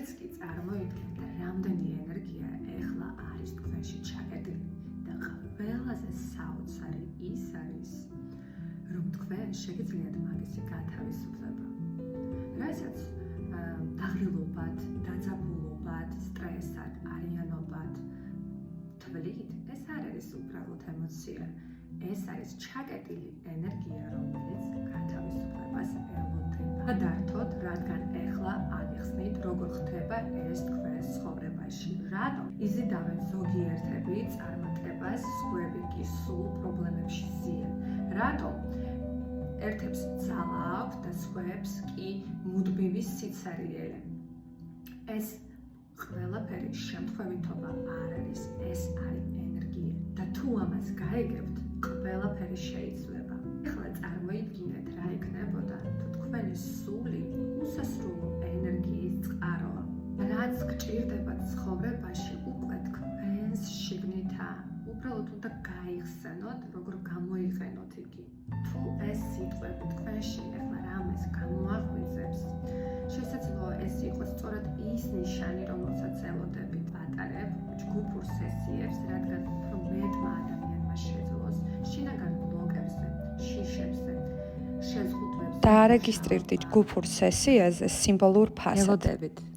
ეს კი წარმოიდგინეთ, რამდენი ენერგია ეხლა არის თქვენში ჩაკეტილი და ყველაზე საოცარი ის არის, რომ თქვენ შეგიძლიათ მაგისი გათავისუფლება. რასაც დაღრილობად, დაძაბულობად, სტრესად, არიანობად თვლით, ეს არ არის უბრალოდ ემოცია. ეს არის ჩაკეტილი ენერგია, რომელიც გათავისუფლებას ელოდება. გადართოთ, რადგან ეხლა აღიხსნით, როგორ ხდება ეს თქვენს ცხოვრებაში. რატომ იზიდავენ ზოგიერთები წარმატებას, სხვები კი სულ პრობლემებში ზიან? რატომ ერთებს ძალა აქვს და სხვებს კი მუდმივი სიცარიელე? ეს ყველაფერი შემთხვევითობა არ არის, ეს არის ენერგია. და თუ ამას გაიგებთ, ყველაფერი შეიძლება. ეხლა წარმოიდგინეთ, რა იქნებოდა, თუ თქვენი სული უსასრულო ენერგიის წყაროა. რაც გჭირდებათ ცხოვრებაში, უკვე თქვენს შიგნითა. უბრალოდ უნდა გაიხსენოთ, როგორ გამოიყენოთ იგი. თუ ეს სიტყვები თქვენში ეხლა რამეს გამოაღვიძებს, შესაძლოა ეს იყოს სწორედ ის ნიშანი, რომელსაც ელოდებით ვატარებ ჯგუფურ სესიებს, რადგან უფრო მეტმა ადამიანმა შეძლოს შინაგან ბლოკებზე, შიშებზე, შეზღუდვებზე. დაარეგისტრირდით ჯგუფურ სესიაზე სიმბოლურ ფასად. ელოდებით.